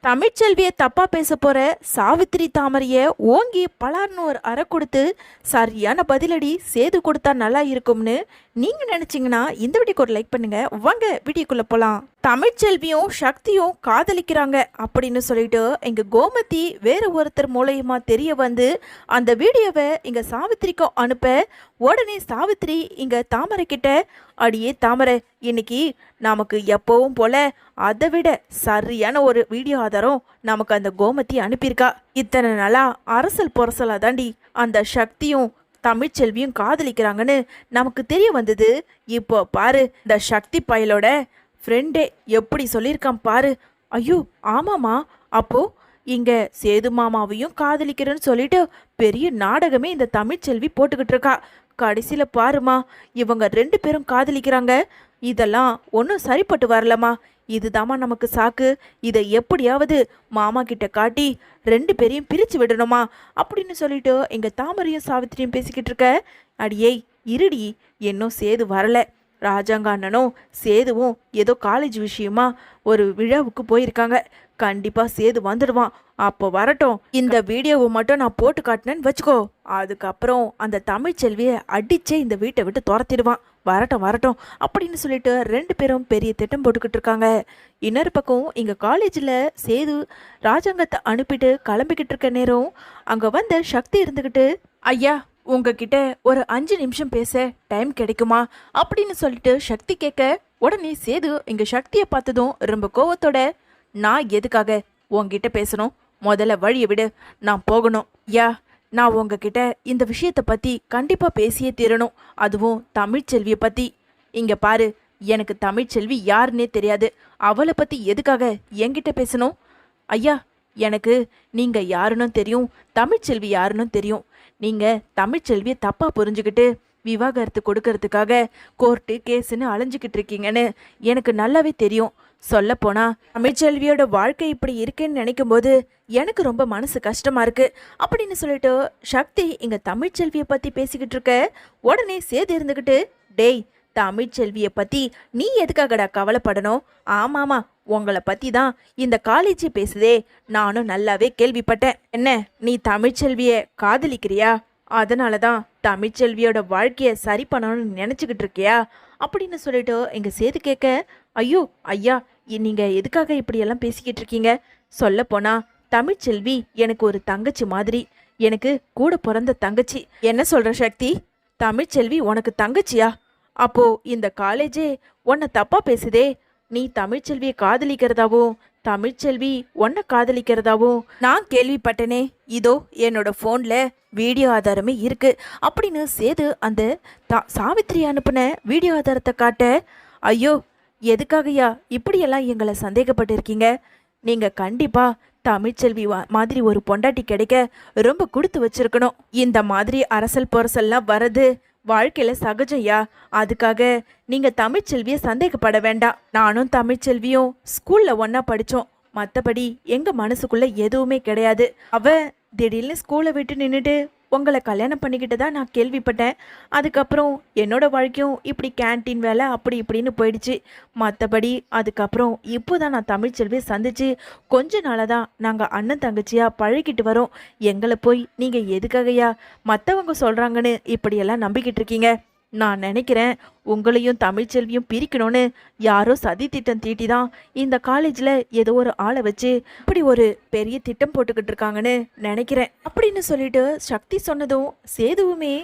தமிழ்ச்செல்வியை தப்பா பேச போற சாவித்திரி தாமரைய ஓங்கி பலார்னு ஒரு அறை கொடுத்து சரியான பதிலடி சேது கொடுத்தா நல்லா இருக்கும்னு நீங்க நினைச்சீங்கன்னா இந்த வீடியோக்கு ஒரு லைக் பண்ணுங்க. வாங்க வீடியோக்குள்ள போலாம். தமிழ்ச்செல்வியும் சக்தியும் காதலிக்கிறாங்க அப்படின்னு சொல்லிட்டு எங்க கோமதி வேற ஒருத்தர் மூலயமா தெரிய வந்து அந்த வீடியோவை இங்க சாவித்திரிக்கும் அனுப்ப உடனே சாவித்திரி இங்க தாமரை கிட்ட, அடியே தாமரை, இன்னைக்கு நமக்கு எப்பவும் போல அதை விட சரியான ஒரு வீடியோ ஆதாரம் நமக்கு அந்த கோமதி அனுப்பியிருக்கா. இத்தனை நாளா அரசல் பொரசலா தாண்டி அந்த சக்தியும் தமிழ்ச்செல்வியும் காதலிக்கிறாங்கன்னு நமக்கு தெரிய வந்தது. இப்போ பாரு, இந்த சக்தி பயலோட ஃப்ரெண்டே எப்படி சொல்லியிருக்கான் பாரு. ஐயோ ஆமாம்மா, அப்போ இங்க சேது மாமாவையும் காதலிக்கிறேன்னு சொல்லிட்டு பெரிய நாடகமே இந்த தமிழ்ச்செல்வி போட்டுக்கிட்டு இருக்கா. கடைசியில பாருமா, இவங்க 2 பேரும் காதலிக்கிறாங்க. இதெல்லாம் ஒன்றும் சரிப்பட்டு வரலம்மா. இதுதாம்மா நமக்கு சாக்கு. இதை எப்படியாவது மாமா கிட்ட காட்டி 2 பேரையும் பிரிச்சு விடணுமா அப்படின்னு சொல்லிட்டு எங்க தாமரையும் சாவித்திரியும் பேசிக்கிட்டு இருக்க. அடியே இருடி, இன்னும் சேது வரல. ராஜாங்க அண்ணனும் சேதுவும் ஏதோ காலேஜ் விஷயமா ஒரு விழாவுக்கு போயிருக்காங்க. கண்டிப்பா சேது வந்துடுவான். அப்போ வரட்டும். இந்த வீடியோவை மட்டும் நான் போட்டு காட்டினேன்னு வச்சுக்கோ, அதுக்கப்புறம் அந்த தமிழ்ச்செல்வியை அடிச்சே இந்த வீட்டை விட்டு துரத்திடுவான். வரட்டும் வரட்டும் அப்படின்னு சொல்லிட்டு 2 பேரும் பெரிய திட்டம் போட்டுக்கிட்டு இருக்காங்க. இன்னொரு பக்கம் இங்க காலேஜில் சேது ராஜாங்கத்தை அனுப்பிட்டு கிளம்பிக்கிட்டு இருக்க நேரம் அங்க வந்த சக்தி இருந்துக்கிட்டு, ஐயா உங்ககிட்ட ஒரு 5 நிமிஷம் பேச டைம் கிடைக்குமா அப்படின்னு சொல்லிட்டு சக்தி கேட்க, உடனே சேது இங்க சக்தியை பார்த்ததும் ரொம்ப கோவத்தோட, நான் எதுக்காக உங்ககிட்ட பேசணும்? முதல்ல வழியை விடு, நான் போகணும். யா, நான் உங்ககிட்ட இந்த விஷயத்தை பத்தி கண்டிப்பா பேசியே தீரணும், அதுவும் தமிழ்ச்செல்வியை பத்தி. இங்க பாரு, எனக்கு தமிழ்ச்செல்வி யாருன்னே தெரியாது. அவளை பத்தி எதுக்காக என்கிட்ட பேசணும்? ஐயா, எனக்கு நீங்க யாருன்னு தெரியும், தமிழ்ச்செல்வி யாருன்னு தெரியும். நீங்க தமிழ்ச்செல்வியை தப்பா புரிஞ்சுக்கிட்டு விவாகரத்து கொடுக்கறதுக்காக கோர்ட்டு கேஸுன்னு அலைஞ்சிக்கிட்டு இருக்கீங்கன்னு எனக்கு நல்லாவே தெரியும். சொல்ல போனா தமிழ்ச்செல்வியோட வாழ்க்கை இப்படி இருக்கேன்னு நினைக்கும் போது எனக்கு ரொம்ப மனசு கஷ்டமா இருக்கு அப்படின்னு சொல்லிட்டு சக்தி இங்க தமிழ்ச்செல்வியை பத்தி பேசிக்கிட்டு இருக்க. உடனே சேது இருந்துகிட்டு, டேய், தமிழ்ச்செல்வியை பத்தி நீ எதுக்காகடா கவலைப்படணும்? ஆமாமா, உங்களை பத்தி தான் இந்த காலேஜ் பேசுதே, நானும் நல்லாவே கேள்விப்பட்டேன். என்ன, நீ தமிழ்ச்செல்வியை காதலிக்கிறியா? அதனால தான் தமிழ்ச்செல்வியோட வாழ்க்கையை சரி பண்ணணும்னு நினச்சிக்கிட்டு இருக்கியா அப்படின்னு சொல்லிட்டு எங்க சேது கேட்க, ஐயோ ஐயா, நீங்க எதுக்காக இப்படியெல்லாம் பேசிக்கிட்டு இருக்கீங்க? சொல்ல போனா தமிழ்ச்செல்வி எனக்கு ஒரு தங்கச்சி மாதிரி, எனக்கு கூட பிறந்த தங்கச்சி. என்ன சொல்ற சக்தி? தமிழ்ச்செல்வி உனக்கு தங்கச்சியா? அப்போ இந்த காலேஜே உன்னை தப்பா பேசுதே. நீ தமிழ்ச்செல்வியை காதலிக்கிறதாவும் தமிழ்ச்செல்வி உன்னை காதலிக்கிறதாவும் நான் கேள்விப்பட்டனே. இதோ என்னோட ஃபோன்ல வீடியோ ஆதாரமே இருக்கு அப்படின்னு சேது அந்த சாவித்திரி அனுப்பின வீடியோ ஆதாரத்தை காட்ட, ஐயோ எதுக்காகயா இப்படியெல்லாம் எங்களை சந்தேகப்பட்டிருக்கீங்க? நீங்க கண்டிப்பா தமிழ்ச்செல்வி மாதிரி ஒரு பொண்டாட்டி கிடைக்க ரொம்ப கொடுத்து வச்சிருக்கணும். இந்த மாதிரி அரசல் பொரசல்லாம் வர்றது வாழ்க்கையில சகஜம்யா. அதுக்காக நீங்க தமிழ்ச்செல்வியை சந்தேகப்பட வேண்டாம். நானும் தமிழ்ச்செல்வியும் ஸ்கூல்ல ஒன்னா படிச்சோம். மற்றபடி எங்க மனசுக்குள்ள எதுவுமே கிடையாது. அவ திடீர்னு ஸ்கூலை விட்டு நின்றுட்டு உங்களை கல்யாணம் பண்ணிக்கிட்டதா நான் கேள்விப்பட்டேன். அதுக்கப்புறம் என்னோட வாழ்க்கையும் இப்படி கேன்டீன் வேலை அப்படி இப்படின்னு போயிடுச்சு. மற்றபடி அதுக்கப்புறம் இப்போதான் நான் தமிழ்ச்செல்வியை சந்திச்சு கொஞ்ச நாளாக தான் நாங்கள் அண்ணன் தங்கச்சியா பழகிட்டு வரோம். எங்களை போய் நீங்கள் எதுக்காகயா மற்றவங்க சொல்கிறாங்கன்னு இப்படியெல்லாம் நம்பிக்கிட்டு இருக்கீங்க? நான் நினைக்கிறேன் உங்களையும் தமிழ்ச்செல்வியும் பிரிக்கணும்னு யாரோ சதி திட்டம் தீட்டி தான் இந்த காலேஜில் ஏதோ ஒரு ஆளை வச்சு இப்படி ஒரு பெரிய திட்டம் போட்டுக்கிட்டு இருக்காங்கன்னு நினைக்கிறேன் அப்படின்னு சொல்லிட்டு சக்தி சொன்னதும் சேதுவுமே,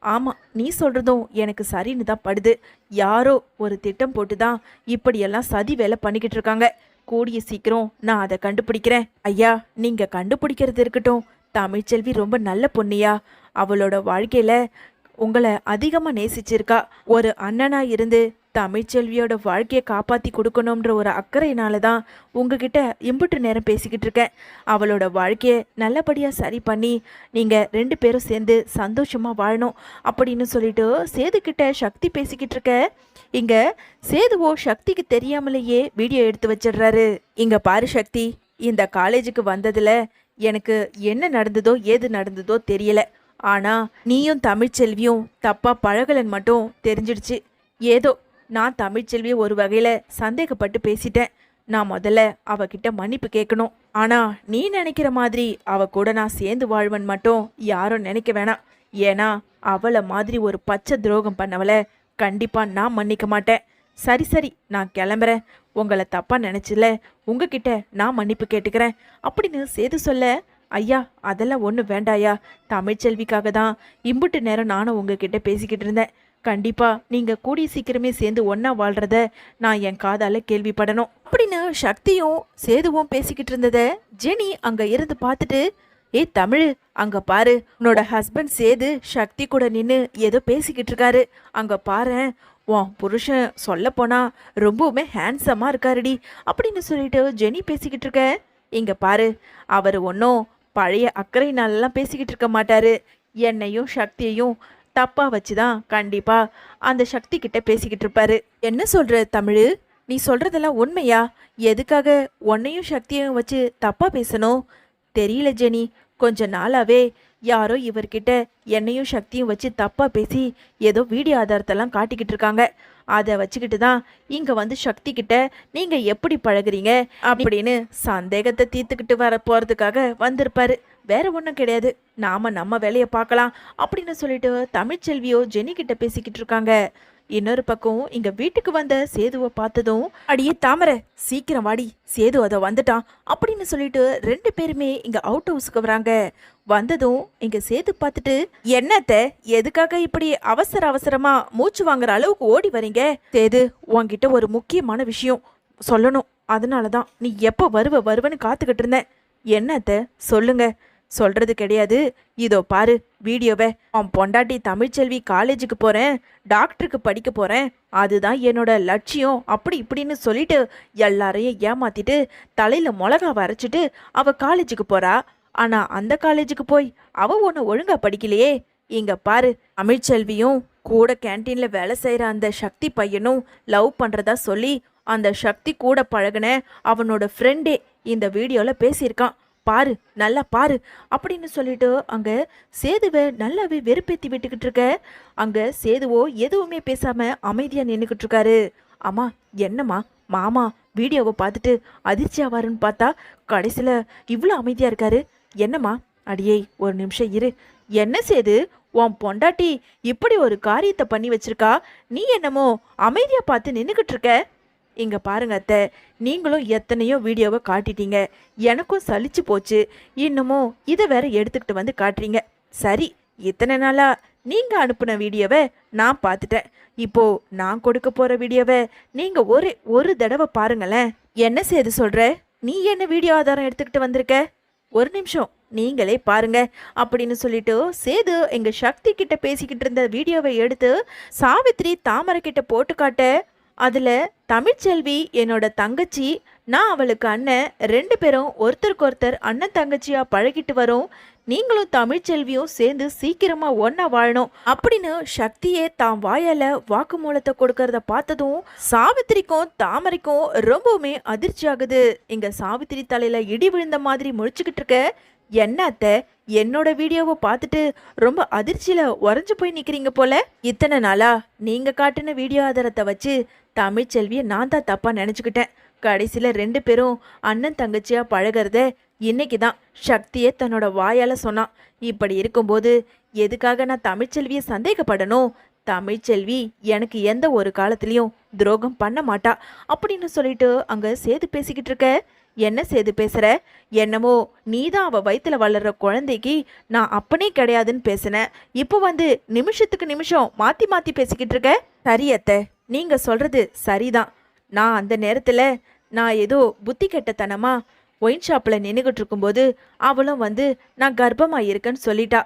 ஆமாம், நீ சொல்கிறதும் எனக்கு சரின்னு தான் படுது. யாரோ ஒரு திட்டம் போட்டு தான் இப்படியெல்லாம் சதி வேலை பண்ணிக்கிட்டு இருக்காங்க. கூடிய சீக்கிரம் நான் அதை கண்டுபிடிக்கிறேன். ஐயா, நீங்கள் கண்டுபிடிக்கிறது இருக்கட்டும், தமிழ்ச்செல்வி ரொம்ப நல்ல பொண்ணியா. அவளோட வாழ்க்கையில் உங்களை அதிகமாக நேசிச்சிருக்கா. ஒரு அண்ணனா இருந்து தமிழ்ச்செல்வியோட வாழ்க்கையை காப்பாற்றி கொடுக்கணுன்ற ஒரு அக்கறையினால தான் உங்ககிட்ட இம்புட்டு நேரம் பேசிக்கிட்டு இருக்கேன். அவளோட வாழ்க்கையை நல்லபடியாக சரி பண்ணி நீங்கள் 2 பேரும் சேர்ந்து சந்தோஷமாக வாழணும் அப்படின்னு சொல்லிட்டு சேதுக்கிட்ட சக்தி பேசிக்கிட்டு இருக்க. இங்க சேதுவோ சக்திக்கு தெரியாமலேயே வீடியோ எடுத்து வச்சிடுறாரு. இங்க பாரு சக்தி, இந்த காலேஜுக்கு வந்ததுல எனக்கு என்ன நடந்ததோ ஏது நடந்ததோ தெரியல. ஆனா நீயும் தமிழ்ச்செல்வியும் தப்பா பழகலன்னு மட்டும் தெரிஞ்சிடுச்சு. ஏதோ நான் தமிழ்ச்செல்வியை ஒரு வகையில சந்தேகப்பட்டு பேசிட்டேன். நான் முதல்ல அவகிட்ட மன்னிப்பு கேட்கணும். ஆனா நீ நினைக்கிற மாதிரி அவ கூட நான் சேர்ந்து வாழ்வன் மட்டும் யாரும் நினைக்க வேணாம். ஏன்னா அவளை மாதிரி ஒரு பச்சை துரோகம் பண்ணவளை கண்டிப்பா நான் மன்னிக்க மாட்டேன். சரி சரி, நான் கிளம்புறேன். உங்களை தப்பா நினைச்சில உங்ககிட்ட நான் மன்னிப்பு கேட்டுக்கிறேன் அப்படின்னு சேது சொல்ல, ஐயா அதெல்லாம் ஒன்றும் வேண்டாயா. தமிழ்ச்செல்விக்காக தான் இம்புட்டு நேரம் நானும் உங்ககிட்ட பேசிக்கிட்டு இருந்தேன். கண்டிப்பா நீங்க கூடிய சீக்கிரமே சேர்ந்து ஒன்னா வாழ்றத நான் என் காதால கேள்விப்படணும் அப்படின்னு சக்தியும் சேதுவும் பேசிக்கிட்டு இருந்தத ஜெனி அங்க இருந்து பார்த்துட்டு, ஏய் தமிழ், அங்க பாரு, உன்னோட ஹஸ்பண்ட் சேது சக்தி கூட நின்று ஏதோ பேசிக்கிட்டு இருக்காரு. அங்க பாரு, உன் புருஷன் சொல்ல போனா ரொம்பவுமே ஹேண்ட்ஸமா இருக்காருடி அப்படின்னு சொல்லிட்டு ஜெனி பேசிக்கிட்டு இருக்க. இங்க பாரு, அவர் ஒன்றும் பழைய அக்கறையினாலெல்லாம் பேசிக்கிட்டு இருக்க மாட்டாரு. என்னையும் சக்தியையும் தப்பா வச்சுதான் கண்டிப்பா அந்த சக்தி கிட்ட பேசிக்கிட்டு இருப்பாரு. என்ன சொல்ற தமிழ், நீ சொல்றதெல்லாம் உண்மையா? எதுக்காக உன்னையும் சக்தியையும் வச்சு தப்பா பேசணும்? தெரியல ஜெனி, கொஞ்ச நாளாவே யாரோ இவர்கிட்ட என்னையும் சக்தியும் வச்சு தப்பா பேசி ஏதோ வீடியோ ஆதாரத்தெல்லாம் காட்டிக்கிட்டு இருக்காங்க. அதை வச்சுக்கிட்டு தான் இங்க வந்து சக்தி கிட்ட நீங்க எப்படி பழகுறீங்க அப்படின்னு சந்தேகத்தை தீர்த்துக்கிட்டு வர போறதுக்காக வந்திருப்பாரு. வேற ஒன்றும் கிடையாது, நாம நம்ம வேலையை பார்க்கலாம் அப்படின்னு சொல்லிட்டு தமிழ்ச்செல்வியோ ஜெனி கிட்ட பேசிக்கிட்டு இருக்காங்க. இன்னொரு பக்கம் இங்க வீட்டுக்கு வந்த சேதுவை பார்த்ததும், அடியே தாமரை சீக்கிரம் வாடி, சேது அதை வந்துட்டான் அப்படின்னு சொல்லிட்டு ரெண்டு பேருமே இங்க அவுட் ஹவுஸுக்கு வராங்க. வந்ததும் இங்க சேது பார்த்துட்டு, என்னத்த எதுக்காக இப்படி அவசர அவசரமா மூச்சு வாங்குற அளவுக்கு ஓடி வரீங்க? சேது, உன்கிட்ட ஒரு முக்கியமான விஷயம் சொல்லணும். அதனாலதான் நீ எப்போ வருவன்னு காத்துக்கிட்டு இருந்தேன். என்னத்த சொல்லுங்க. சொல்றது கிடையாது, இதோ பாரு வீடியோவை. அவன் பொண்டாட்டி தமிழ்ச்செல்வி காலேஜுக்கு போறேன், டாக்டருக்கு படிக்க போறேன், அதுதான் என்னோட லட்சியம் அப்படி இப்படின்னு சொல்லிட்டு எல்லாரையும் ஏமாத்திட்டு தலையில மிளகா வரைச்சிட்டு அவ காலேஜுக்கு போறா. ஆனா அந்த காலேஜுக்கு போய் அவ ஒன்று ஒழுங்கா படிக்கலையே. இங்க பாரு, தமிழ்ச்செல்வியும் கூட கேன்டீன்ல வேலை செய்யற அந்த சக்தி பையனும் லவ் பண்றதா சொல்லி அந்த சக்தி கூட பழகுன அவனோட ஃப்ரெண்டே இந்த வீடியோல பேசியிருக்கான். பாரு, நல்லா பாரு அப்படின்னு சொல்லிட்டு அங்க சேதுவை நல்லாவே வெறுப்பேத்தி விட்டுக்கிட்டு இருக்க. அங்க சேதுவோ எதுவுமே பேசாம அமைதியா நின்றுக்கிட்டு இருக்காரு. ஆமா, என்னம்மா மாமா வீடியோவை பார்த்துட்டு அதிர்ச்சி ஆவாருன்னு பார்த்தா கடைசியில இவ்வளோ அமைதியா இருக்காரு. என்னம்மா? அடியே ஒரு நிமிஷம் இரு. என்ன சேது, உன் பொண்டாட்டி இப்படி ஒரு காரியத்தை பண்ணி வச்சிருக்கா, நீ என்னமோ அமைதியா பார்த்து நின்றுக்கிட்டு இருக்க? இங்க பாருங்க அத்தை, நீங்களும் எத்தனையோ வீடியோவை காட்டிட்டீங்க, எனக்கும் சலிச்சு போச்சு. இன்னமும் இதை வேற எடுத்துக்கிட்டு வந்து காட்டுறீங்க. சரி, இத்தனை நாளா நீங்க அனுப்புன வீடியோவை நான் பார்த்துட்டேன். இப்போ நான் கொடுக்க போற வீடியோவை நீங்க ஒரு தடவை பாருங்களேன். என்ன சேது சொல்ற? நீ என்ன வீடியோ ஆதாரம் எடுத்துக்கிட்டு வந்திருக்க? ஒரு நிமிஷம் நீங்களே பாருங்க அப்படின்னு சொல்லிட்டு சேது எங்க சக்தி கிட்ட பேசிக்கிட்டு இருந்த வீடியோவை எடுத்து சாவித்ரி தாமரை கிட்ட போட்டு காட்ட, அதுல தமிழ்ச்செல்வி என்னோட தங்கச்சி, நான் அவளுக்கு அண்ணன், ரெண்டு பேரும் ஒருத்தருக்கு ஒருத்தர் அண்ணன் தங்கச்சியா பழகிட்டு வரோம். நீங்களும் தமிழ்ச்செல்வியும் சேர்ந்து சீக்கிரமா ஒன்னா வாழணும் அப்படின்னு சக்தியே தாம் வாயால வாக்குமூலத்தை கொடுக்கறத பார்த்ததும் சாவித்திரிக்கும் தாமரைக்கும் ரொம்பவுமே அதிர்ச்சி ஆகுது. இங்க சாவித்திரி தலையில இடி விழுந்த மாதிரி முழிச்சுக்கிட்டு இருக்க. என்ன அத்தை, என்னோட வீடியோவை பார்த்துட்டு ரொம்ப அதிர்ச்சியில உறைஞ்சு போய் நிக்கிறீங்க போல. இத்தனை நாளா நீங்க காட்டின வீடியோ ஆதாரத்தை வச்சு தமிழ்ச்செல்வியை நான் தான் தப்பா நினைச்சுக்கிட்டேன். கடைசியில ரெண்டு பேரும் அண்ணன் தங்கச்சியா பழகிறத இன்னைக்கு தான் சக்தியே தன்னோட வாயால சொன்னான். இப்படி இருக்கும்போது எதுக்காக நான் தமிழ்ச்செல்வியை சந்தேகப்படணும்? தமிழ்ச்செல்வி எனக்கு எந்த ஒரு காலத்திலையும் துரோகம் பண்ண மாட்டா அப்படின்னு சொல்லிட்டு அங்க சேது பேசிக்கிட்டு இருக்க. என்ன சேது பேசுற? என்னமோ நீதான் அவ வயிற்றுல வளர்ற குழந்தைக்கு நான் அப்பனே கிடையாதுன்னு பேசினேன். இப்போ வந்து நிமிஷத்துக்கு நிமிஷம் மாத்தி மாத்தி பேசிக்கிட்டு இருக்க. சரியத்த, நீங்க சொல்றது சரிதான். நான் அந்த நேரத்துல நான் ஏதோ புத்தி கெட்டத்தனமா ஒயின் ஷாப்பில் நின்றுக்கிட்டு இருக்கும்போது அவளும் வந்து நான் கர்ப்பமாக இருக்கேன்னு சொல்லிட்டா.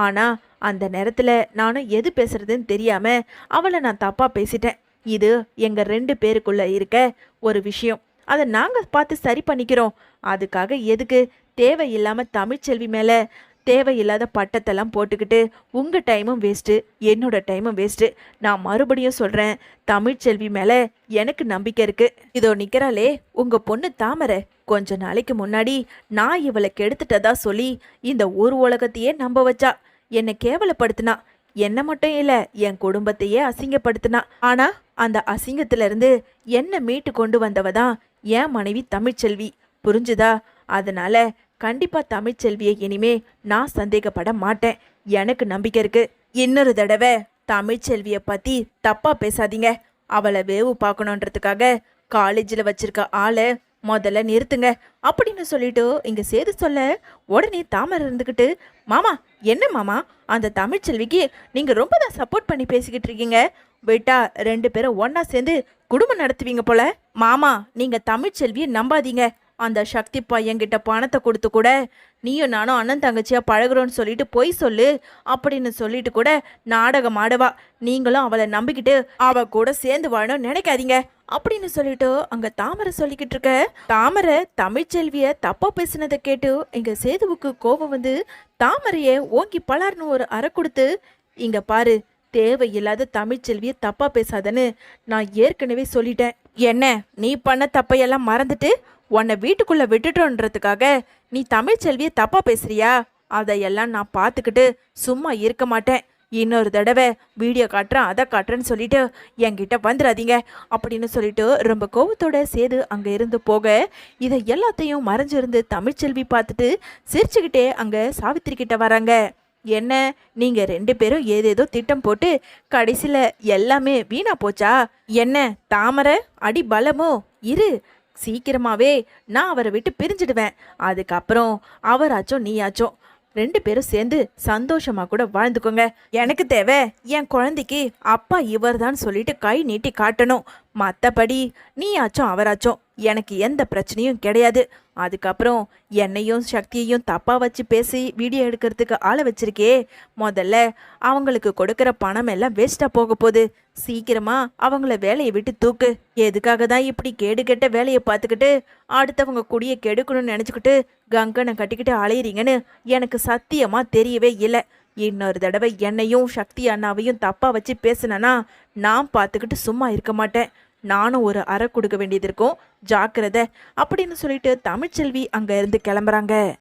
ஆனால் அந்த நேரத்தில் நானும் எது பேசுறதுன்னு தெரியாமல் அவளை நான் தப்பாக பேசிட்டேன். இது எங்கள் ரெண்டு பேருக்குள்ளே இருக்க ஒரு விஷயம். அதை நாங்கள் பார்த்து சரி பண்ணிக்கிறோம். அதுக்காக எதுக்கு தேவையில்லாமல் தமிழ்ச்செல்வி மேலே தேவையில்லாத பட்டத்தெல்லாம் போட்டுக்கிட்டு உங்கள் டைமும் வேஸ்ட்டு, என்னோட டைமும் வேஸ்ட்டு. நான் மறுபடியும் சொல்கிறேன், தமிழ்ச்செல்வி மேலே எனக்கு நம்பிக்கை இருக்குது. இதோ நிற்கிறாளே உங்கள் பொண்ணு தாமரை, கொஞ்ச நாளைக்கு முன்னாடி நான் இவளை கெடுத்துட்டதா சொல்லி இந்த ஊர் உலகத்தையே நம்ப வச்சா. என்னை கேவலப்படுத்தினா. என்ன மட்டும் இல்லை, என் குடும்பத்தையே அசிங்கப்படுத்தினா. ஆனால் அந்த அசிங்கத்திலிருந்து என்ன மீட்டு கொண்டு வந்தவ தான் என் மனைவி தமிழ்ச்செல்வி, புரிஞ்சுதா? அதனால கண்டிப்பா தமிழ்ச்செல்வியை இனிமே நான் சந்தேகப்பட மாட்டேன். எனக்கு நம்பிக்கை இருக்கு. இன்னொரு தடவை தமிழ்ச்செல்விய பத்தி தப்பா பேசாதீங்க. அவளை வேவு பார்க்கணுன்றதுக்காக காலேஜில் வச்சிருக்க ஆளை முதல்ல நிறுத்துங்க அப்படின்னு சொல்லிட்டு இங்க சேது சொல்ல, உடனே தாமரை இருந்துக்கிட்டு, மாமா என்ன மாமா, அந்த தமிழ்ச்செல்விக்கு நீங்க ரொம்ப தான் சப்போர்ட் பண்ணி பேசிக்கிட்டு இருக்கீங்க. விட்டா 2 பேரும் ஒன்னா சேர்ந்து குடும்பம் நடத்துவீங்க போல. மாமா, நீங்க தமிழ்ச்செல்வியை நம்பாதீங்க. அந்த சக்தி பையன்கிட்ட பணத்தை கொடுத்து கூட நீயும் நானும் அண்ணன் தங்கச்சியா பழகுறோன்னு சொல்லிட்டு பொய் சொல்லு அப்படின்னு சொல்லிட்டு கூட நாடகம் ஆடவா. நீங்களும் அவளை நம்பிக்கிட்டு அவ கூட சேர்ந்து வாழணும் நினைக்காதீங்க அப்படின்னு சொல்லிட்டு அங்க தாமரை சொல்லிக்கிட்டு இருக்க. தாமரை தமிழ்ச்செல்விய தப்பா பேசினதை கேட்டு இங்க சேதுவுக்கு கோபம் வந்து தாமரைய ஓங்கி பலார்னு ஒரு அறை கொடுத்து, இங்க பாரு, தேவையில்லாத தமிழ்ச்செல்விய தப்பா பேசாதன்னு நான் ஏற்கனவே சொல்லிட்டேன். என்ன நீ பண்ண தப்பையெல்லாம் மறந்துட்டு உன்னை வீட்டுக்குள்ள விட்டுட்டோன்றதுக்காக நீ தமிழ்ச்செல்வியை தப்பா பேசுறியா? அதையெல்லாம் நான் பார்த்துக்கிட்டு சும்மா இருக்க மாட்டேன். இன்னொரு தடவை வீடியோ காட்டுறேன் அதை காட்டுறேன்னு சொல்லிட்டு என்கிட்ட வந்துடாதீங்க அப்படின்னு சொல்லிட்டு ரொம்ப கோபத்தோட சேது அங்கே இருந்து போக, இதை எல்லாத்தையும் மறைஞ்சிருந்து தமிழ்ச்செல்வி பார்த்துட்டு சிரிச்சுக்கிட்டே அங்கே சாவித்திரி கிட்ட வராங்க. என்ன நீங்க 2 பேரும் ஏதேதோ திட்டம் போட்டு கடைசியில எல்லாமே வீணா போச்சா? என்ன தாமரை அடி பலமோ? இரு, சீக்கிரமாவே நான் அவரை விட்டு பிரிஞ்சிடுவேன். அதுக்கப்புறம் அவராச்சும் நீயாச்சும் 2 பேரும் சேர்ந்து சந்தோஷமா கூட வாழ்ந்துக்கோங்க. எனக்கு தேவை என் குழந்தைக்கு அப்பா இவர்தான் சொல்லிட்டு கை நீட்டி காட்டணும். மற்றபடி நீயாச்சும் அவராச்சும் எனக்கு எந்த பிரச்சனையும் கிடையாது. அதுக்கப்புறம் என்னையும் சக்தியையும் தப்பா வச்சு பேசி வீடியோ எடுக்கிறதுக்கு ஆளை வச்சிருக்கே, முதல்ல அவங்களுக்கு கொடுக்குற பணம் எல்லாம் வேஸ்டா போக போகுது. சீக்கிரமா அவங்கள வேலையை விட்டு தூக்கு. எதுக்காக தான் இப்படி கேடு கெட்ட வேலையை பார்த்துக்கிட்டு அடுத்தவங்க குடியை கெடுக்கணும்னு நினச்சிக்கிட்டு கங்கனை கட்டிக்கிட்டு அலையிறீங்கன்னு எனக்கு சத்தியமா தெரியவே இல்லை. இன்னொரு தடவை என்னையும் சக்தி அண்ணாவையும் தப்பா வச்சு பேசுனேன்னா நான் பார்த்துக்கிட்டு சும்மா இருக்க மாட்டேன். நானும் ஒரு அறை கொடுக்க வேண்டியது இருக்கும், ஜாக்கிரதை அப்படின்னு சொல்லிட்டு தமிழ்ச்செல்வி அங்க இருந்து கிளம்புறாங்க.